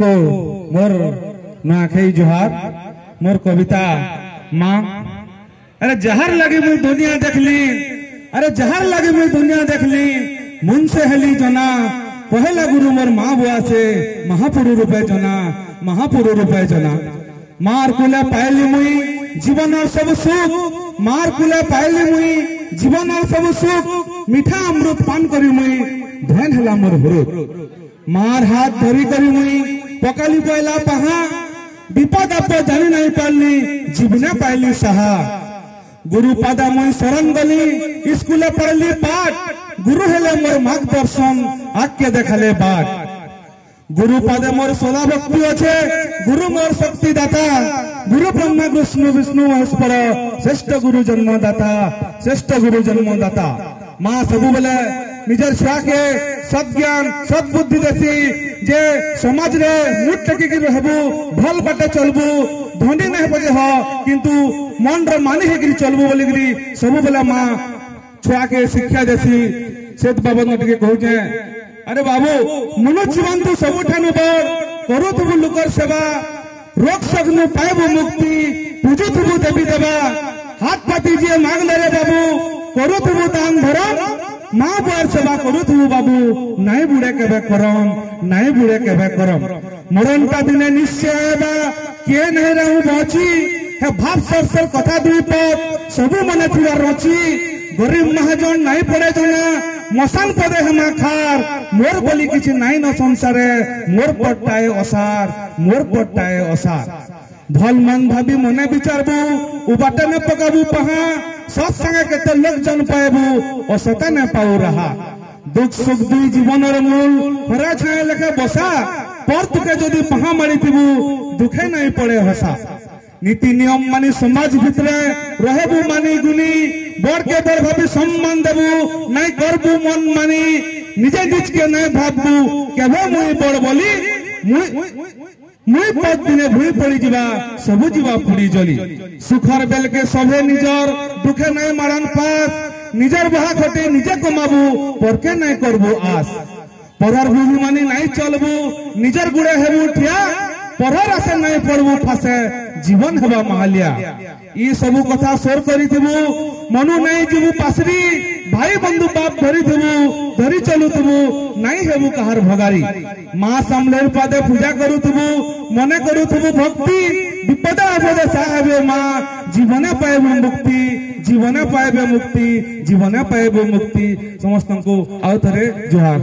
तो मोर नाखई जोहार मोर कविता माँ। अरे जहर लगे मुझे दुनिया देखली, अरे जहर लगे मुझे दुनिया देखली, मुन से हेली जना पहला गुरु मोर माँ बुआ से महापुरु रूपे जना, महापुरु रूपे जना। मार कुला पायली मुई जीवन और सब सुख, मार कुला पायली मुई जीवन और सब सुख, मीठा अमृत पान करी मुई धन हला मोर हुरुत। मार हाथ धरी करी मुई पकाली पहला पहा, विपद आपद जानी नहीं पाली जीवने पायली सहा। गुरु पादा मुई शरण गली स्कूले पढ़ली पाठ, गुरु हेले मोर मार्गदर्शन आके देखले बाट। गुरु पादे मोर सदा भक्ति अच्छे, गुरु मोर शक्ति दाता, गुरु ब्रह्मा विष्णु विष्णु महेश्वर श्रेष्ठ गुरु जन्मदाता, श्रेष्ठ गुरु जन्मदाता। माँ सबु बेले निजर छुआ के सद ज्ञान सद बुद्धि देसी जे समाज रे मुठ टेकी रहबू, भल बाटे चलबू, धनी नहीं बजे हो किंतु मन रे मानी हेकरी चलबू बोली करी सबु बेले माँ छुआ के शिक्षा देसी। सेत बाबा नटके कहूचे, अरे बाबू मनुष्य जीवन तू सबुठानु बड़, करुथबु लोकर सेवा, रोग सगनु पाएबु मुक्ति, पूजुथबु देवी देवा। हाथ पाती जे मांगले रे बाबू, करुथबु दान धर्म, माँ बुआर सेवा करुथबु बाबू, नहीं बुड़े केबे करम, नहीं बुड़े केबे करम। मरण का दिने निश्चय आएबा, किए नहीं रहू बची, हे भाव सरसर कथा दुई पद सबु मने थिवा रची। गरीब महाजन नहीं पड़े जना, मसान पदे हमा खार, मोर बोली किछि नहीं न संसारे, मोर पट्टाए असार, मोर पट्टाए असार। भल मन भाभी मने विचारबू, उबाटे न पकाबू पहा, सत संगे केते लोक जन पाएबू, असता न पाऊ रहा। दुख सुख दुई जीवन मूल, हरा छाए लेखे बसा, पर तुके जदि पहा मारी थिबू, दुखे नहीं पड़े हसा। नीति नियम मानी समाज भितरे रहेबू मानी गुनी, बड़ के बड़ भाभी सम्मान देबू, नहीं करबू मन मानी, निजे निज के नहीं भाबू, केबे मुई बड़ बोली, मुई पद दिने भूई पड़ी जीवा, सबु जीवा पुड़ी जली। सुखर बेल के सभे निजर, दुखे नहीं मारन पास, निजर बहा खटे निजे कमाबू, पर के नहीं करबू आस। परर भूमि मानी नहीं चलबू, निजर गुड़े हेबू ठिया, परर आसे नहीं पड़बू फासे, जीवन हेबा महालिया। ई सबु कथा सोर करी थिबू, मनु नहीं जीवू पासरी, भाई बंधु बाप धरी थिबू, धरी चलू थिबू, नहीं हेबू कहार भगारी। माँ समलेर पादे पूजा करू थिबू, मने करू थिबू भक्ति, विपद आपदे साहेबे माँ जीवने पाएबू मुक्ति, जीवने पाएबे मुक्ति, जीवने पाएबू मुक्ति। समस्त को आउ थरे जोहार।